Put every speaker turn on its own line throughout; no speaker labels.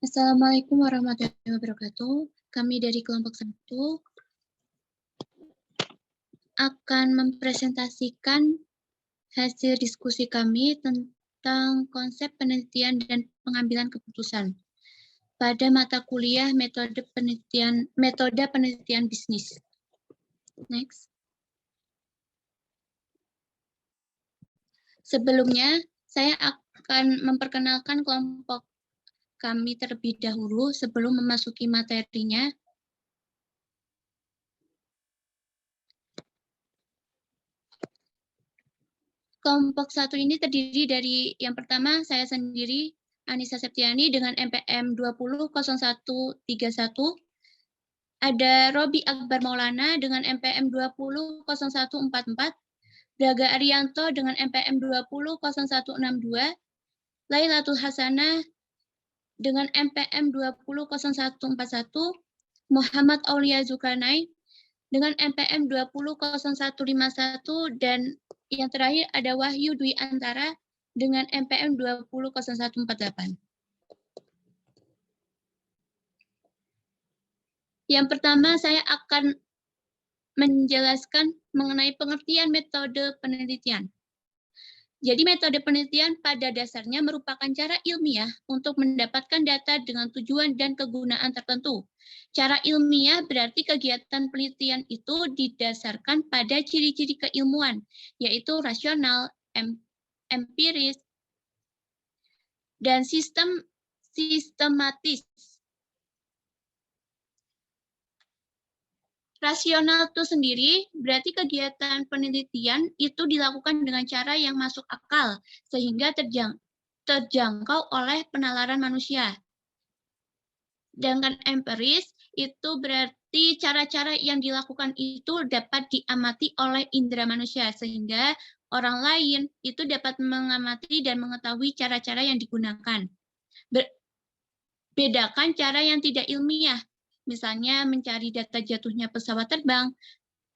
Assalamualaikum warahmatullahi wabarakatuh. Kami dari kelompok 1 akan mempresentasikan hasil diskusi kami tentang konsep penelitian dan pengambilan keputusan pada mata kuliah metode penelitian bisnis. Next. Sebelumnya, saya akan memperkenalkan kelompok kami terlebih dahulu sebelum memasuki materinya. Kelompok 1 ini terdiri dari yang pertama saya sendiri, Anissa Septiani dengan MPM 200131. Ada Robi Akbar Maulana dengan MPM 200144. Braga Arianto dengan MPM 200162. Lailatul Hasanah dengan MPM 200141. Muhammad Aulia Zulkarnain dengan MPM 20151 dan yang terakhir ada Wahyu Dwi Antara dengan MPM 200148. Yang pertama saya akan menjelaskan mengenai pengertian metode penelitian. Jadi metode penelitian pada dasarnya merupakan cara ilmiah untuk mendapatkan data dengan tujuan dan kegunaan tertentu. Cara ilmiah berarti kegiatan penelitian itu didasarkan pada ciri-ciri keilmuan, yaitu rasional, empiris, dan sistematis. Rasional itu sendiri berarti kegiatan penelitian itu dilakukan dengan cara yang masuk akal sehingga terjangkau oleh penalaran manusia. Sedangkan empiris itu berarti cara-cara yang dilakukan itu dapat diamati oleh indera manusia sehingga orang lain itu dapat mengamati dan mengetahui cara-cara yang digunakan. Bedakan cara yang tidak ilmiah. Misalnya mencari data jatuhnya pesawat terbang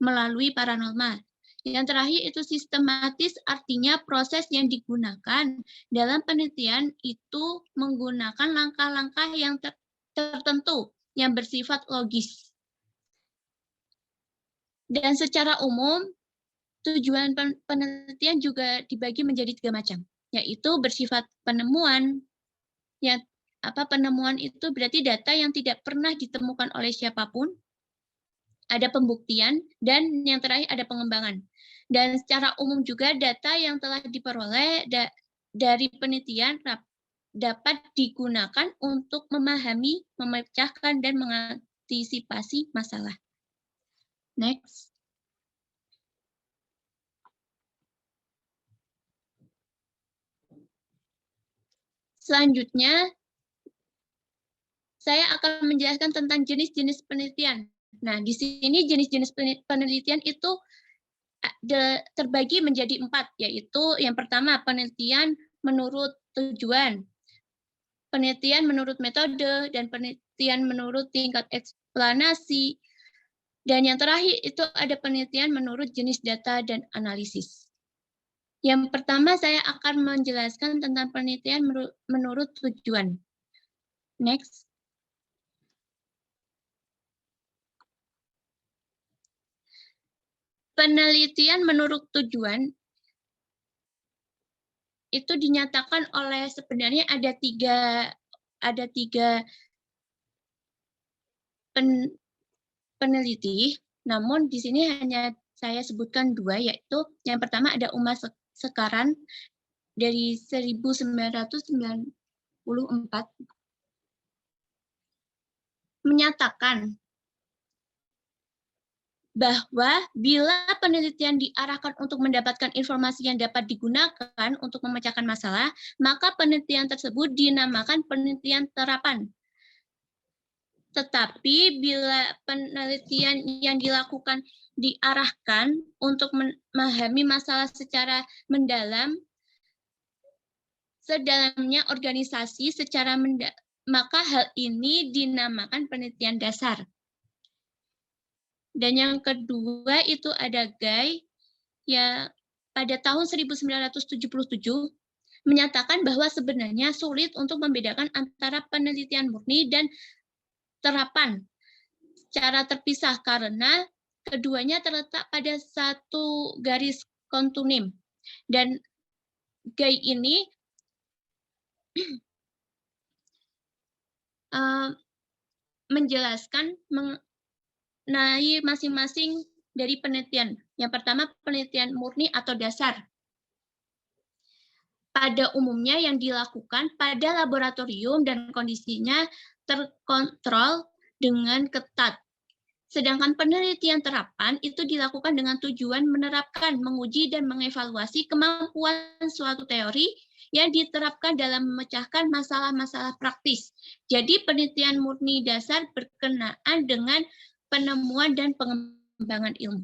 melalui paranormal. Yang terakhir itu sistematis, artinya proses yang digunakan dalam penelitian itu menggunakan langkah-langkah yang tertentu yang bersifat logis. Dan secara umum, tujuan penelitian juga dibagi menjadi 3 macam, yaitu bersifat penemuan, yang penemuan itu berarti data yang tidak pernah ditemukan oleh siapapun, ada pembuktian, dan yang terakhir ada pengembangan. Dan secara umum juga data yang telah diperoleh dari penelitian dapat digunakan untuk memahami, memecahkan, dan mengantisipasi masalah. Next. Selanjutnya, saya akan menjelaskan tentang jenis-jenis penelitian. Nah, di sini jenis-jenis penelitian itu terbagi menjadi 4, yaitu yang pertama penelitian menurut tujuan, penelitian menurut metode, dan penelitian menurut tingkat eksplanasi, dan yang terakhir itu ada penelitian menurut jenis data dan analisis. Yang pertama saya akan menjelaskan tentang penelitian menurut tujuan. Next. Penelitian menurut tujuan itu dinyatakan oleh sebenarnya ada tiga peneliti, namun di sini hanya saya sebutkan 2, yaitu yang pertama ada Uma Sekaran dari 1994 menyatakan bahwa bila penelitian diarahkan untuk mendapatkan informasi yang dapat digunakan untuk memecahkan masalah, maka penelitian tersebut dinamakan penelitian terapan. Tetapi bila penelitian yang dilakukan diarahkan untuk memahami masalah secara mendalam, sedalamnya organisasi secara maka hal ini dinamakan penelitian dasar. Dan yang kedua itu ada Guy, ya pada tahun 1977 menyatakan bahwa sebenarnya sulit untuk membedakan antara penelitian murni dan terapan secara terpisah karena keduanya terletak pada satu garis kontunim. Dan GAI ini menjelaskan mengenai masing-masing dari penelitian. Yang pertama, penelitian murni atau dasar. Pada umumnya yang dilakukan pada laboratorium dan kondisinya terkontrol dengan ketat. Sedangkan penelitian terapan itu dilakukan dengan tujuan menerapkan, menguji, dan mengevaluasi kemampuan suatu teori yang diterapkan dalam memecahkan masalah-masalah praktis. Jadi penelitian murni dasar berkenaan dengan penemuan dan pengembangan ilmu.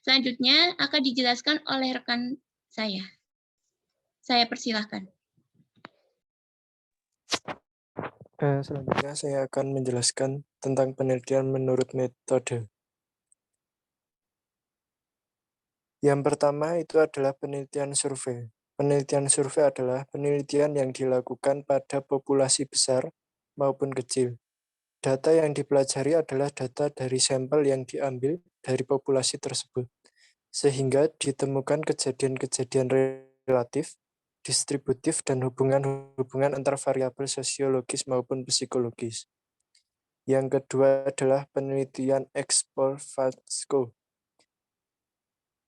Selanjutnya akan dijelaskan oleh rekan saya. Saya persilahkan.
Selanjutnya saya akan menjelaskan tentang penelitian menurut metode. Yang pertama itu adalah penelitian survei. Penelitian survei adalah penelitian yang dilakukan pada populasi besar maupun kecil. Data yang dipelajari adalah data dari sampel yang diambil dari populasi tersebut, sehingga ditemukan kejadian-kejadian relatif, distributif, dan hubungan-hubungan antar variabel sosiologis maupun psikologis. Yang kedua adalah penelitian ex post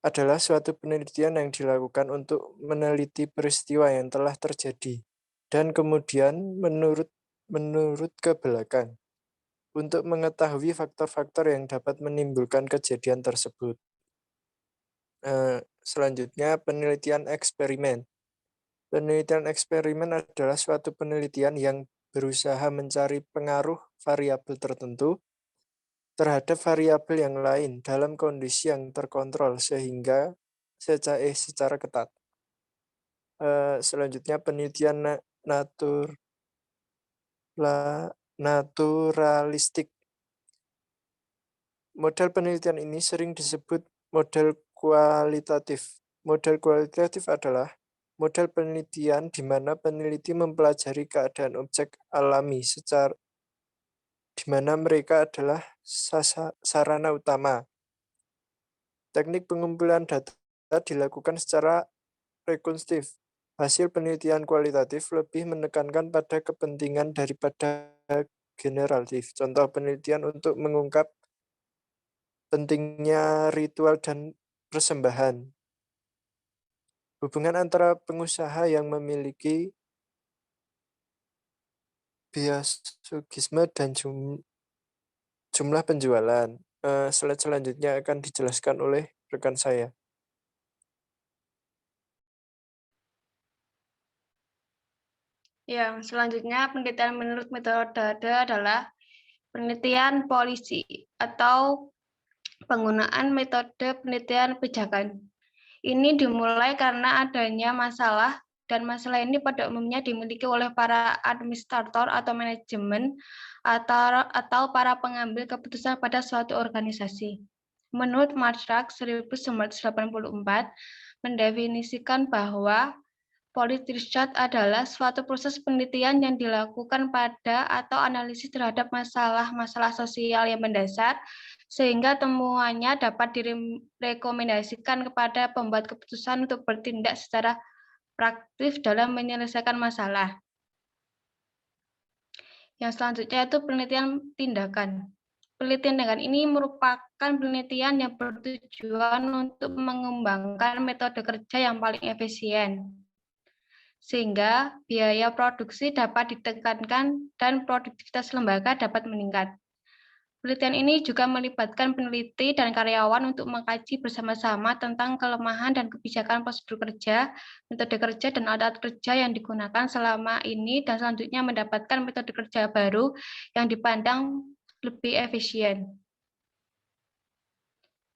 adalah suatu penelitian yang dilakukan untuk meneliti peristiwa yang telah terjadi dan kemudian menurut ke belakang untuk mengetahui faktor-faktor yang dapat menimbulkan kejadian tersebut. Selanjutnya, penelitian eksperimen. Penelitian eksperimen adalah suatu penelitian yang berusaha mencari pengaruh variabel tertentu terhadap variabel yang lain dalam kondisi yang terkontrol sehingga secara ketat. Selanjutnya penelitian naturalistik. Model penelitian ini sering disebut model kualitatif. Model kualitatif adalah model penelitian di mana peneliti mempelajari keadaan objek alami secara di mana mereka adalah sarana utama. Teknik pengumpulan data dilakukan secara rekunsif. Hasil penelitian kualitatif lebih menekankan pada kepentingan daripada generatif. Contoh penelitian untuk mengungkap pentingnya ritual dan persembahan. Hubungan antara pengusaha yang memiliki biasugisme dan jumlah penjualan. Slide selanjutnya akan dijelaskan oleh rekan saya.
Yang selanjutnya penelitian menurut metode adalah penelitian polisi atau penggunaan metode penelitian pijakan. Ini dimulai karena adanya masalah dan masalah ini pada umumnya dimiliki oleh para administrator atau manajemen atau para pengambil keputusan pada suatu organisasi. Menurut Marshak 1984 mendefinisikan bahwa policy research adalah suatu proses penelitian yang dilakukan pada atau analisis terhadap masalah-masalah sosial yang mendasar sehingga temuannya dapat direkomendasikan kepada pembuat keputusan untuk bertindak secara praktis dalam menyelesaikan masalah. Yang selanjutnya itu penelitian tindakan. Penelitian tindakan ini merupakan penelitian yang bertujuan untuk mengembangkan metode kerja yang paling efisien, sehingga biaya produksi dapat ditekankan dan produktivitas lembaga dapat meningkat. Penelitian ini juga melibatkan peneliti dan karyawan untuk mengkaji bersama-sama tentang kelemahan dan kebijakan prosedur kerja, metode kerja, dan alat kerja yang digunakan selama ini dan selanjutnya mendapatkan metode kerja baru yang dipandang lebih efisien.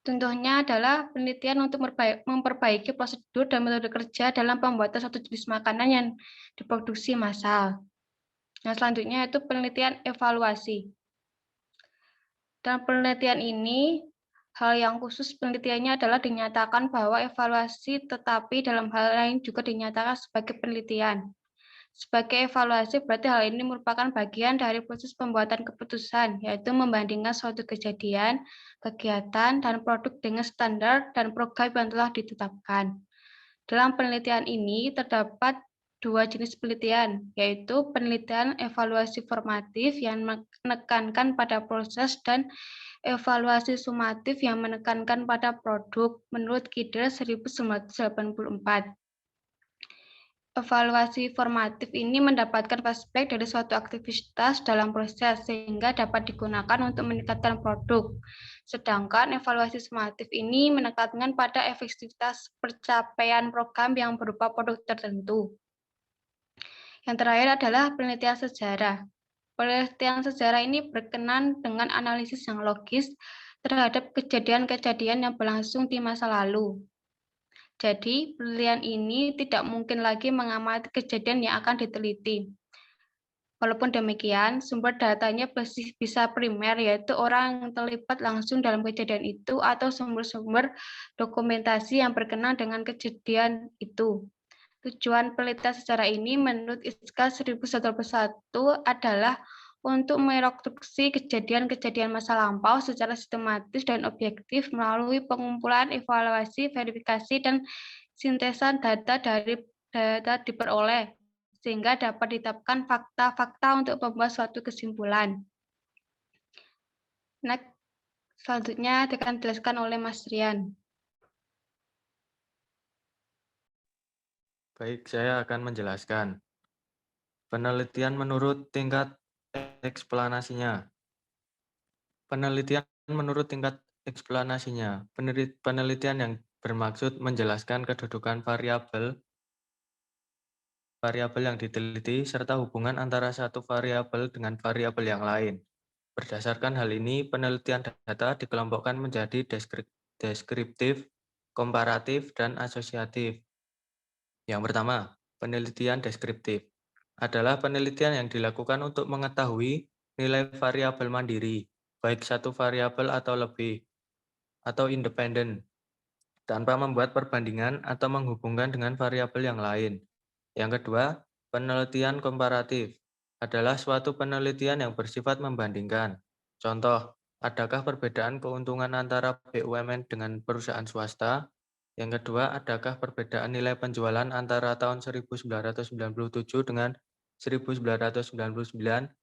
Contohnya adalah penelitian untuk memperbaiki prosedur dan metode kerja dalam pembuatan suatu jenis makanan yang diproduksi massal. Nah, selanjutnya itu penelitian evaluasi. Dalam penelitian ini Hal yang khusus penelitiannya adalah dinyatakan bahwa evaluasi, tetapi dalam hal lain juga dinyatakan sebagai penelitian. Sebagai evaluasi berarti hal ini merupakan bagian dari proses pembuatan keputusan, yaitu membandingkan suatu kejadian, kegiatan, dan produk dengan standar dan program yang telah ditetapkan. Dalam penelitian ini terdapat dua jenis penelitian, yaitu penelitian evaluasi formatif yang menekankan pada proses dan evaluasi sumatif yang menekankan pada produk menurut Kidder 1984. Evaluasi formatif ini mendapatkan aspek dari suatu aktivitas dalam proses sehingga dapat digunakan untuk meningkatkan produk. Sedangkan evaluasi sumatif ini menekankan pada efektivitas pencapaian program yang berupa produk tertentu. Yang terakhir adalah penelitian sejarah. Penelitian sejarah ini berkenan dengan analisis yang logis terhadap kejadian-kejadian yang berlangsung di masa lalu. Jadi, penelitian ini tidak mungkin lagi mengamati kejadian yang akan diteliti. Walaupun demikian, sumber datanya bisa primer, yaitu orang yang terlibat langsung dalam kejadian itu atau sumber-sumber dokumentasi yang berkenaan dengan kejadian itu. Tujuan penelitian secara ini menurut ISKA 1981 adalah untuk merekonstruksi kejadian-kejadian masa lampau secara sistematis dan objektif melalui pengumpulan, evaluasi, verifikasi, dan sintesan data dari data diperoleh, sehingga dapat ditetapkan fakta-fakta untuk membuat suatu kesimpulan. Next, selanjutnya akan dijelaskan oleh Mas Rian.
Baik, saya akan menjelaskan. Penelitian menurut tingkat eksplanasinya. Penelitian menurut tingkat eksplanasinya. Penelitian yang bermaksud menjelaskan kedudukan variabel yang diteliti serta hubungan antara satu variabel dengan variabel yang lain. Berdasarkan hal ini, penelitian data dikelompokkan menjadi deskriptif, komparatif, dan asosiatif. Yang pertama, penelitian deskriptif adalah penelitian yang dilakukan untuk mengetahui nilai variabel mandiri, baik satu variabel atau lebih, atau independen, tanpa membuat perbandingan atau menghubungkan dengan variabel yang lain. Yang kedua, penelitian komparatif adalah suatu penelitian yang bersifat membandingkan. Contoh, adakah perbedaan keuntungan antara BUMN dengan perusahaan swasta? Yang kedua, adakah perbedaan nilai penjualan antara tahun 1997 dengan 1999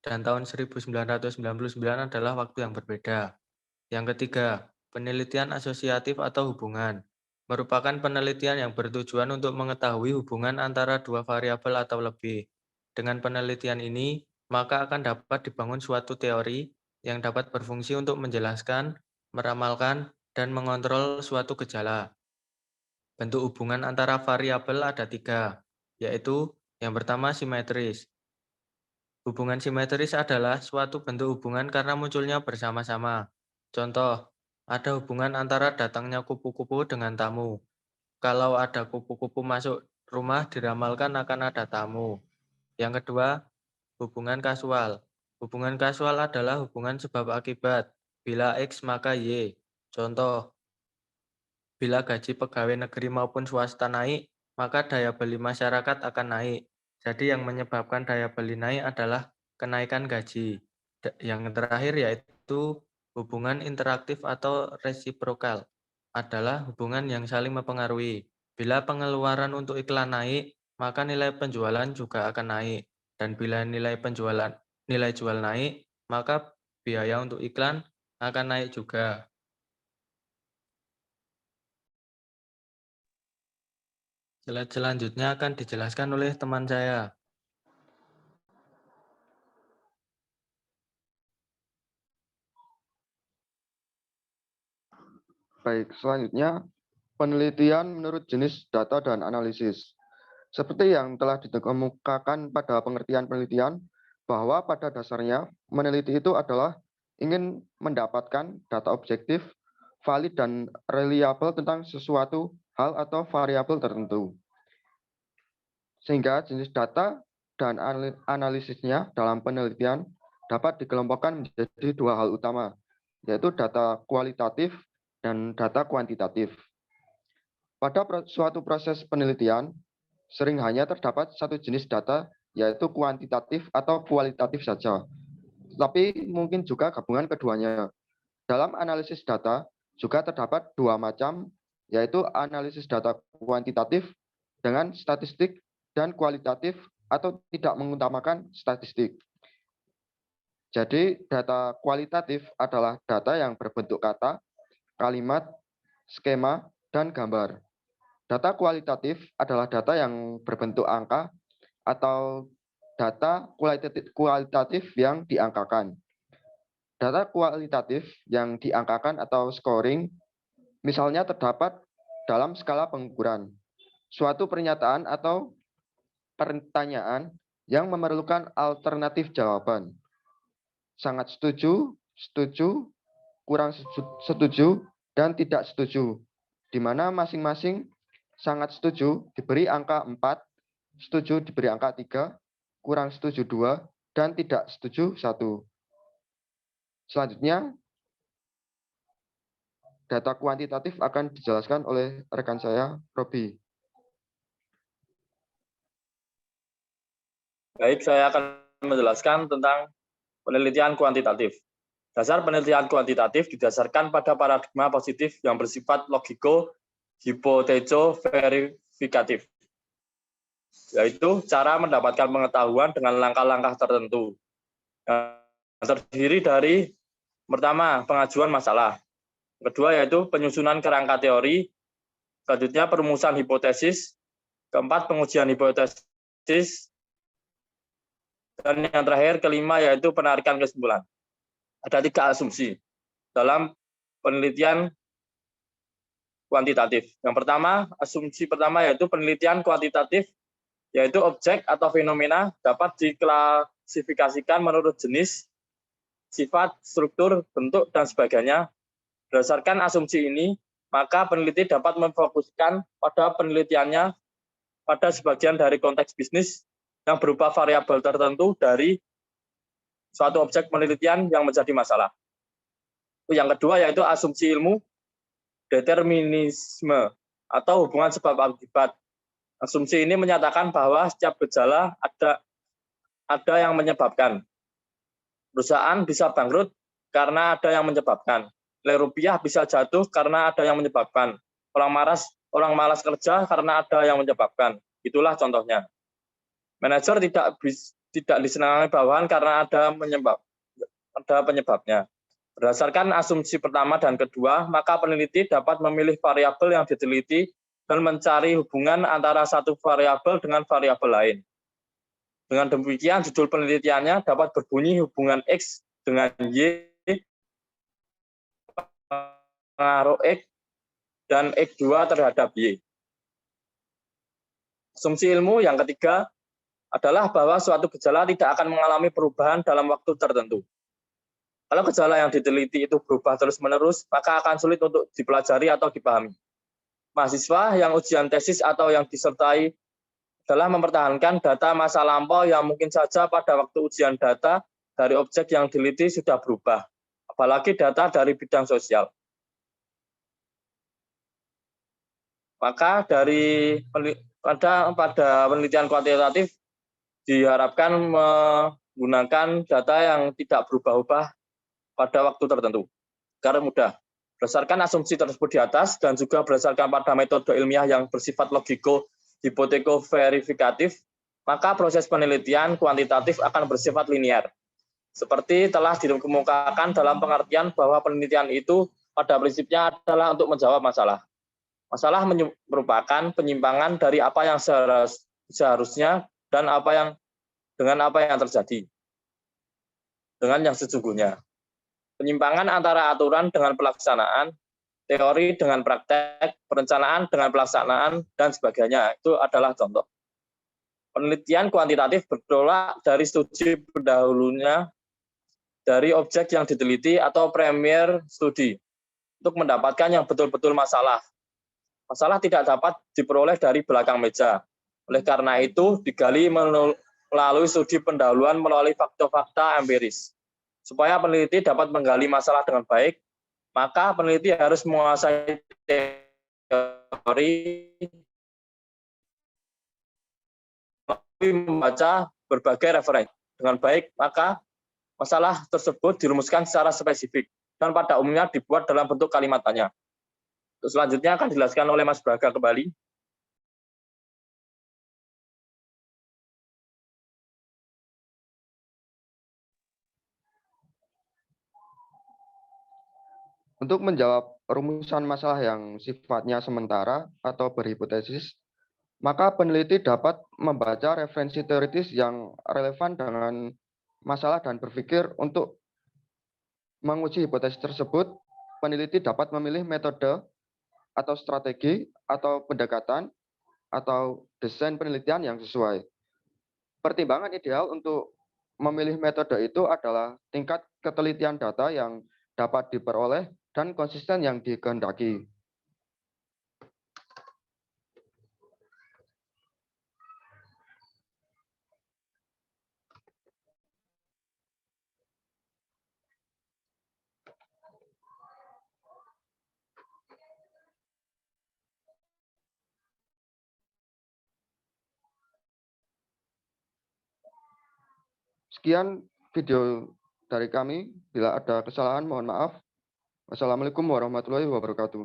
dan tahun 1999 adalah waktu yang berbeda. Yang ketiga, penelitian asosiatif atau hubungan merupakan penelitian yang bertujuan untuk mengetahui hubungan antara dua variabel atau lebih. Dengan penelitian ini, maka akan dapat dibangun suatu teori yang dapat berfungsi untuk menjelaskan, meramalkan, dan mengontrol suatu gejala. Bentuk hubungan antara variabel ada tiga, yaitu yang pertama simetris. Hubungan simetris adalah suatu bentuk hubungan karena munculnya bersama-sama. Contoh, ada hubungan antara datangnya kupu-kupu dengan tamu. Kalau ada kupu-kupu masuk rumah, diramalkan akan ada tamu. Yang kedua, hubungan kasual. Hubungan kasual adalah hubungan sebab akibat. Bila X maka Y. Contoh, bila gaji pegawai negeri maupun swasta naik, maka daya beli masyarakat akan naik. Jadi yang menyebabkan daya beli naik adalah kenaikan gaji. Yang terakhir yaitu hubungan interaktif atau resiprokal. Adalah hubungan yang saling mempengaruhi. Bila pengeluaran untuk iklan naik, maka nilai penjualan juga akan naik. Dan bila nilai jual naik, maka biaya untuk iklan akan naik juga. Slide selanjutnya akan dijelaskan oleh teman saya.
Baik, selanjutnya penelitian menurut jenis data dan analisis. Seperti yang telah dikemukakan pada pengertian penelitian, bahwa pada dasarnya meneliti itu adalah ingin mendapatkan data objektif, valid, dan reliable tentang sesuatu hal atau variabel tertentu. Sehingga jenis data dan analisisnya dalam penelitian dapat dikelompokkan menjadi dua hal utama, yaitu data kualitatif dan data kuantitatif. Pada suatu proses penelitian, sering hanya terdapat satu jenis data, yaitu kuantitatif atau kualitatif saja. Tetapi mungkin juga gabungan keduanya. Dalam analisis data juga terdapat dua macam, yaitu analisis data kuantitatif dengan statistik dan kualitatif atau tidak mengutamakan statistik. Jadi data kualitatif adalah data yang berbentuk kata, kalimat, skema, dan gambar. Data kualitatif adalah data yang berbentuk angka atau data kualitatif yang diangkakan. Data kualitatif yang diangkakan atau scoring misalnya terdapat dalam skala pengukuran. Suatu pernyataan atau pertanyaan yang memerlukan alternatif jawaban. Sangat setuju, setuju, kurang setuju, dan tidak setuju, di mana masing-masing sangat setuju diberi angka 4, setuju diberi angka 3, kurang setuju 2, dan tidak setuju 1. Selanjutnya, data kuantitatif akan dijelaskan oleh rekan saya, Robi.
Baik, saya akan menjelaskan tentang penelitian kuantitatif. Dasar penelitian kuantitatif didasarkan pada paradigma positif yang bersifat logiko-hipoteso-verifikatif, yaitu cara mendapatkan pengetahuan dengan langkah-langkah tertentu. Yang terdiri dari pertama, pengajuan masalah. Kedua, yaitu penyusunan kerangka teori. Selanjutnya, perumusan hipotesis. Keempat, pengujian hipotesis. Dan yang terakhir, kelima, yaitu penarikan kesimpulan. Ada 3 asumsi dalam penelitian kuantitatif. Yang pertama, asumsi pertama yaitu penelitian kuantitatif, yaitu objek atau fenomena dapat diklasifikasikan menurut jenis, sifat, struktur, bentuk, dan sebagainya. Berdasarkan asumsi ini, maka peneliti dapat memfokuskan pada penelitiannya pada sebagian dari konteks bisnis yang berupa variabel tertentu dari suatu objek penelitian yang menjadi masalah. Yang kedua yaitu asumsi ilmu determinisme atau hubungan sebab akibat. Asumsi ini menyatakan bahwa setiap gejala ada yang menyebabkan. Perusahaan bisa bangkrut karena ada yang menyebabkan. Nilai rupiah bisa jatuh karena ada yang menyebabkan. Orang malas kerja karena ada yang menyebabkan. Itulah contohnya. Manajer tidak disenangi bawahan karena ada penyebabnya. Berdasarkan asumsi pertama dan kedua, maka peneliti dapat memilih variabel yang diteliti dan mencari hubungan antara satu variabel dengan variabel lain. Dengan demikian, judul penelitiannya dapat berbunyi hubungan X dengan Y, pengaruh X, dan X2 terhadap Y. Asumsi ilmu yang ketiga adalah bahwa suatu gejala tidak akan mengalami perubahan dalam waktu tertentu. Kalau gejala yang diteliti itu berubah terus-menerus, maka akan sulit untuk dipelajari atau dipahami. Mahasiswa yang ujian tesis atau yang disertai adalah mempertahankan data masa lampau yang mungkin saja pada waktu ujian data dari objek yang diteliti sudah berubah, apalagi data dari bidang sosial. Maka pada penelitian kuantitatif diharapkan menggunakan data yang tidak berubah-ubah pada waktu tertentu. Karena mudah. Berdasarkan asumsi tersebut di atas dan juga berdasarkan pada metode ilmiah yang bersifat logiko-hipoteko-verifikatif, maka proses penelitian kuantitatif akan bersifat linear. Seperti telah dikemukakan dalam pengertian bahwa penelitian itu pada prinsipnya adalah untuk menjawab masalah. Masalah merupakan penyimpangan dari apa yang seharusnya dan dengan apa yang terjadi dengan yang sesungguhnya. Penyimpangan antara aturan dengan pelaksanaan, teori dengan praktek, perencanaan dengan pelaksanaan, dan sebagainya. Itu adalah contoh. Penelitian kuantitatif bertolak dari studi pendahulunya dari objek yang diteliti atau premier studi untuk mendapatkan yang betul-betul masalah. Masalah tidak dapat diperoleh dari belakang meja. Oleh karena itu, digali melalui studi pendahuluan melalui fakta-fakta empiris. Supaya peneliti dapat menggali masalah dengan baik, maka peneliti harus menguasai teori, membaca berbagai referensi dengan baik, maka masalah tersebut dirumuskan secara spesifik dan pada umumnya dibuat dalam bentuk kalimat tanya. Selanjutnya akan dijelaskan oleh Mas Braga kembali.
Untuk menjawab rumusan masalah yang sifatnya sementara atau berhipotesis, maka peneliti dapat membaca referensi teoritis yang relevan dengan masalah dan berpikir untuk menguji hipotesis tersebut. Peneliti dapat memilih metode atau strategi atau pendekatan atau desain penelitian yang sesuai. Pertimbangan ideal untuk memilih metode itu adalah tingkat ketelitian data yang dapat diperoleh dan konsisten yang dikehendaki. Sekian video dari kami. Bila ada kesalahan, mohon maaf. Wassalamualaikum warahmatullahi wabarakatuh.